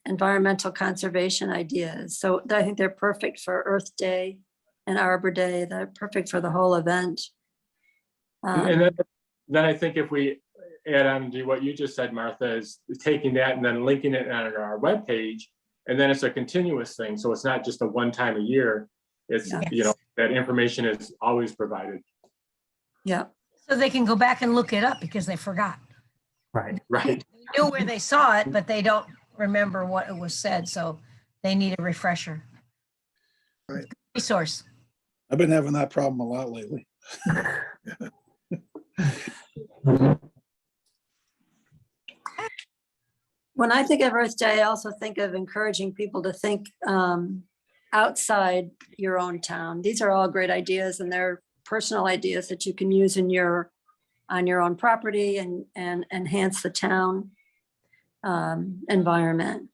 environmental conservation ideas. So I think they're perfect for Earth Day and Arbor Day. They're perfect for the whole event. And then I think if we add on to what you just said, Martha, is taking that and then linking it on our webpage, and then it's a continuous thing. So it's not just a one time a year. It's, Yes. you know, that information is always provided. Yeah. So they can go back and look it up because they forgot. Right. Right. They knew where they saw it, but they don't remember what it was said. So they need a refresher. Right. Resource. I've been having that problem a lot lately. When I think of Earth Day, I also think of encouraging people to think outside your own town. These are all great ideas, and they're personal ideas that you can use on your own property and enhance the town environment.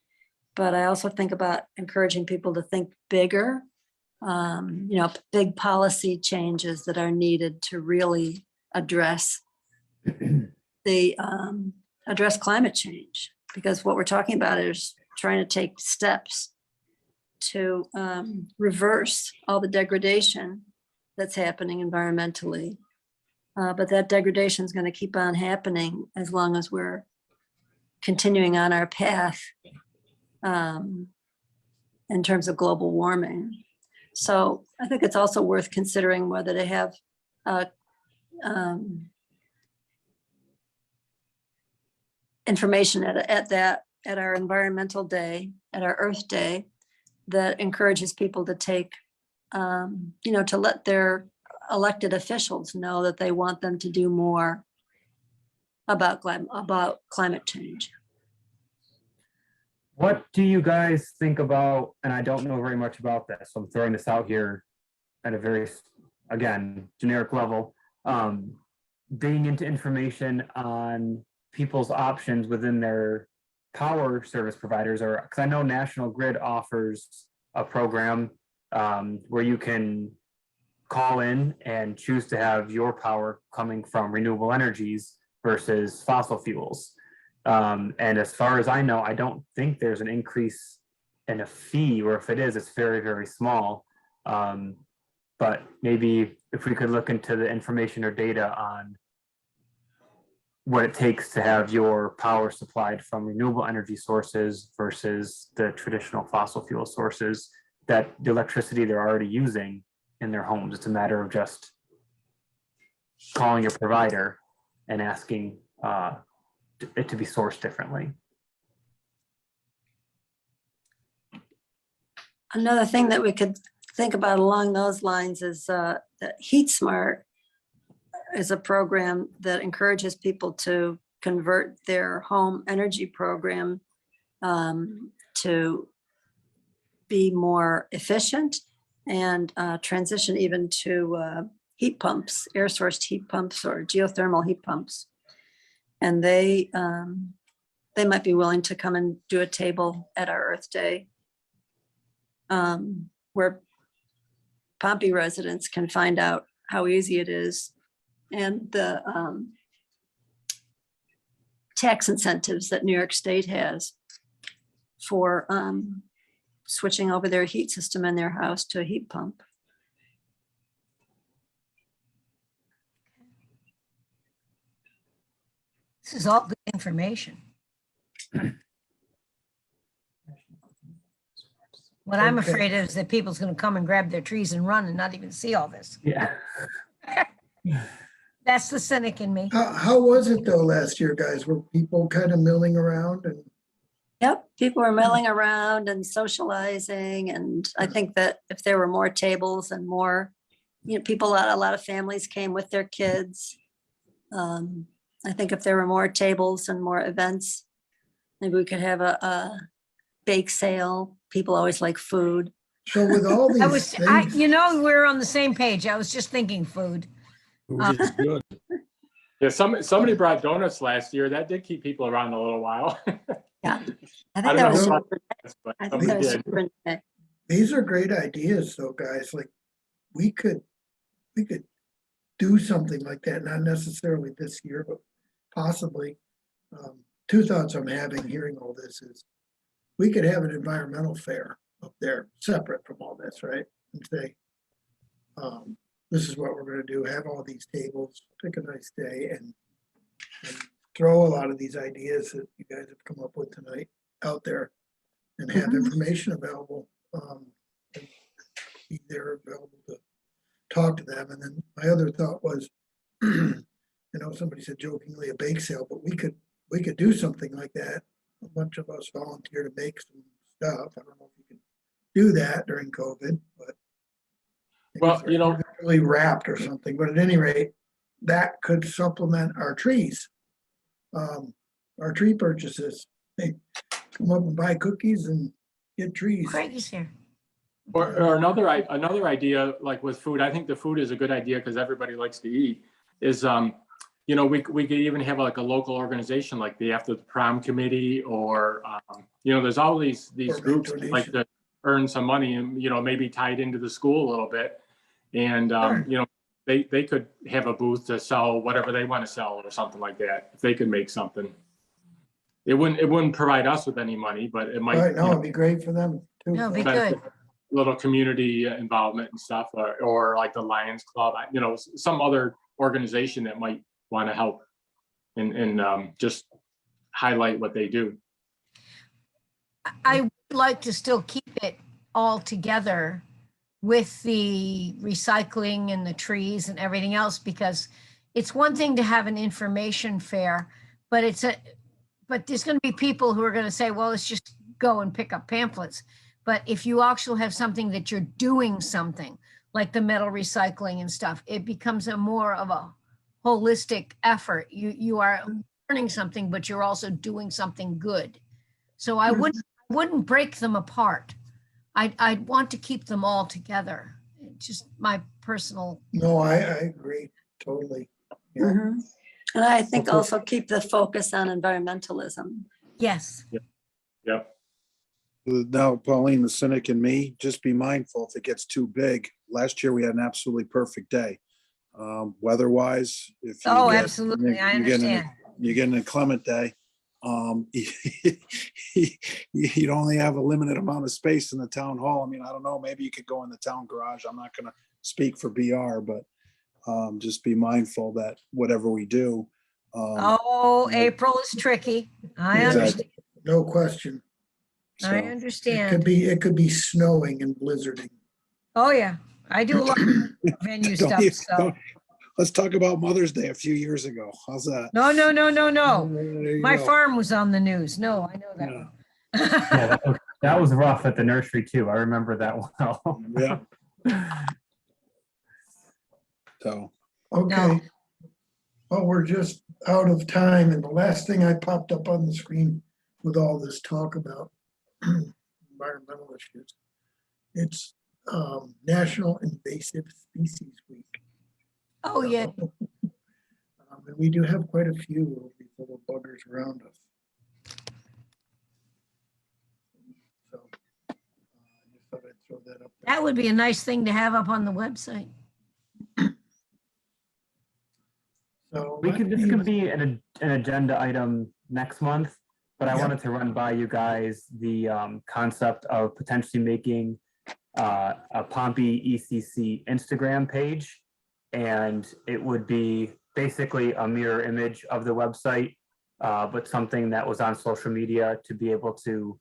But I also think about encouraging people to think bigger, big policy changes that are needed to really address address climate change. Because what we're talking about is trying to take steps to reverse all the degradation that's happening environmentally. But that degradation is going to keep on happening as long as we're continuing on our path in terms of global warming. So I think it's also worth considering whether to have information at our environmental day, at our Earth Day, that encourages people to take, to let their elected officials know that they want them to do more about climate change. What do you guys think about, and I don't know very much about this, so I'm throwing this out here at a very, again, generic level, digging into information on people's options within their power service providers, or because I know National Grid offers a program where you can call in and choose to have your power coming from renewable energies versus fossil fuels. And as far as I know, I don't think there's an increase in a fee, or if it is, it's very, very small. But maybe if we could look into the information or data on what it takes to have your power supplied from renewable energy sources versus the traditional fossil fuel sources, that the electricity they're already using in their homes. It's a matter of just calling your provider and asking it to be sourced differently. Another thing that we could think about along those lines is that Heat Smart is a program that encourages people to convert their home energy program to be more efficient and transition even to heat pumps, air sourced heat pumps or geothermal heat pumps. And they might be willing to come and do a table at our Earth Day where Pompey residents can find out how easy it is and the tax incentives that New York State has for switching over their heat system in their house to a heat pump. This is all good information. What I'm Okay. afraid of is that people's going to come and grab their trees and run and not even see all this. Yeah. That's the cynic in me. How was it though last year, guys? Were people kind of milling around and? Yep, people were milling around and socializing. And I think that if there were more tables and more, people, a lot of families came with their kids. I think if there were more tables and more events, maybe we could have a bake sale. People always like food. So with all these things, We're on the same page. I was just thinking food. Food is good. Yeah, somebody brought donuts last year. That did keep people around a little while. Yeah, I I think don't that know was, who brought donuts, but I think somebody that was did. super interesting. these are great ideas though, guys. Like we could do something like that, not necessarily this year, but possibly. Two thoughts I'm having hearing all this is we could have an environmental fair up there separate from all this, right? And say, this is what we're gonna do, have all these tables, pick a nice day and throw a lot of these ideas that you guys have come up with tonight out there and have information available. And be there available to talk to them. And then my other thought was, somebody said jokingly a bake sale, but we could do something like that. A bunch of us volunteer to make some stuff. I don't know if you can do that during COVID, but Well, really wrapped or something. But at any rate, that could supplement our trees, our tree purchases. Hey, come up and buy cookies and get trees. Craig is here. Or another idea, like with food, I think the food is a good idea because everybody likes to eat, is, we could even have like a local organization like the After the Prom Committee or, there's all these Or groups that like to earn some money and, maybe tied into the school a little bit. And, they could have a booth to sell whatever they want to sell or something like that. If they could make something. It wouldn't provide us with any money, but it might. Right, no, it'd be great for them too. No, it'd be benefit good. Little community involvement and stuff, or like the Lions Club, some other organization that might want to help and just highlight what they do. I would like to still keep it all together with the recycling and the trees and everything else, because it's one thing to have an information fair, but there's going to be people who are going to say, well, let's just go and pick up pamphlets. But if you actually have something that you're doing something like the metal recycling and stuff, it becomes a more of a holistic effort. You are learning something, but you're also doing something good. So I wouldn't break them apart. I'd want to keep them all together. It's just my personal. No, I agree totally. Yeah. Mhm. And I think Okay. also keep the focus on environmentalism. Yes. Yep. Now, Pauline, the cynic in me, just be mindful if it gets too big. Last year, we had an absolutely perfect day. Weather-wise, if you Oh, get- absolutely. I you get an- understand. You get an inclement day, you'd only have a limited amount of space in the town hall. I mean, I don't know, maybe you could go in the town garage. I'm not gonna speak for BR, but just be mindful that whatever we do. Oh, April is tricky. I Yeah. understand. No question. I so, understand. It could be snowing and blizzarding. Oh, yeah. I do a lot of venue don't stuff, you- so. don't- Let's talk about Mother's Day a few years ago. How's that? No, no, no, no, no. There you My go. farm was on the news. No, I know that Yeah. one. Yeah, that was rough at the nursery too. I remember that well. Yeah. So, Okay. Well, we're just out of time, and the last thing I popped up on the screen with all this talk about environmental issues, it's National Invasive Species Week. Oh, yeah. And we do have quite a few of these little buggers around us. So I just thought I'd throw that up there. That would be a nice thing to have up on the website. So This could be an agenda item next month, but I Yeah. wanted to run by you guys the concept of potentially making a Pompey ECC Instagram page. And it would be basically a mirror image of the website, but something that was on social media to be able to,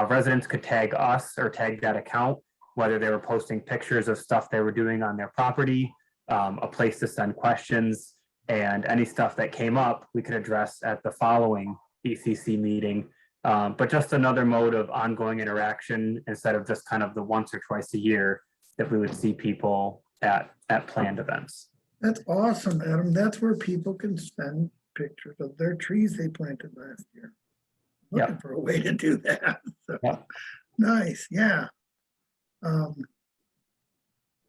residents could tag us or tag that account, whether they were posting pictures of stuff they were doing on their property, a place to send questions, and any stuff that came up, we could address at the following ECC meeting. But just another mode of ongoing interaction instead of just kind of the once or twice a year that we would see people at planned events. that's awesome, Adam. That's where people can send pictures of their trees they planted last year. Looking for a way to do that. So, Yeah. nice, yeah.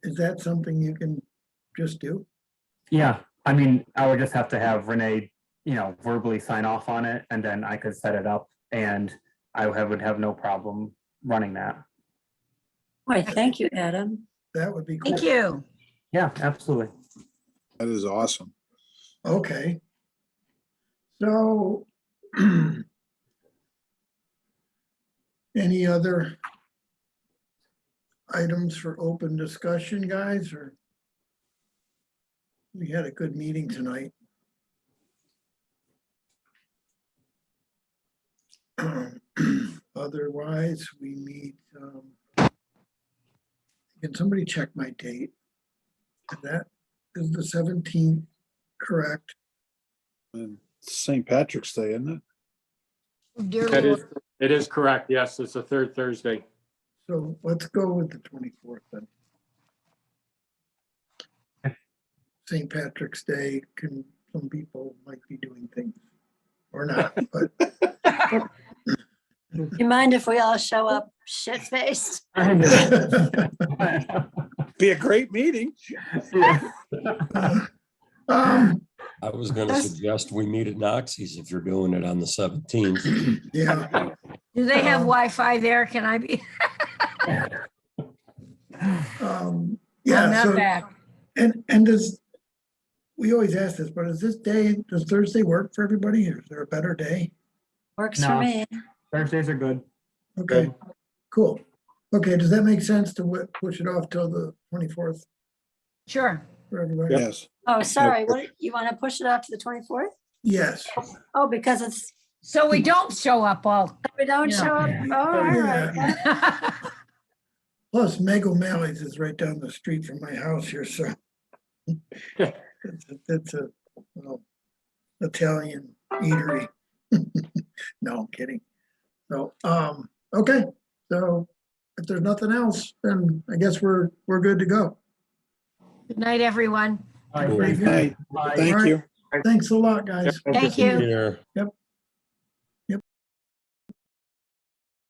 Is that something you can just do? Yeah, I mean, I would just have to have Renee, verbally sign off on it, and then I could set it up, and would have no problem running that. Why, thank you, Adam. That would be cool. Thank you. Yeah, absolutely. that is awesome. Okay. So any other items for open discussion, guys, or we had a good meeting tonight. Otherwise, we meet, can somebody check my date? That is the 17th, correct? And St. Patrick's Day, isn't it? Dear That is, Lord. it is correct. Yes, it's the third Thursday. So let's go with the 24th then. St. Patrick's Day, some people might be doing things or not, but You mind if we all show up shit-faced? Be a great meeting. I was gonna suggest we meet at Noxie's if you're doing it on the 17th. yeah, Do they have Wi-Fi there? Can I be? I'm yeah, not so, back. and we always ask this, but does Thursday work for everybody? Is there a better day? Works for No. me. Thursdays are good. Okay, cool. Okay, does that make sense to push it off till the 24th Sure. for everybody? Yes. Oh, sorry, what, you want to push it out to the 24th? Yes. Oh, because it's, So we don't show up all. we don't Yeah. show up, oh, all right. Yeah. Plus, Meg O'Malley's is right down the street from my house here, so. It's a little Italian eatery. No, I'm kidding. So, okay, so if there's nothing else, then I guess we're good to go. Good night, everyone. All right, Cool. thank you. Hey, Bye. thank you. Thanks a lot, guys. Thank you. Here. Yep.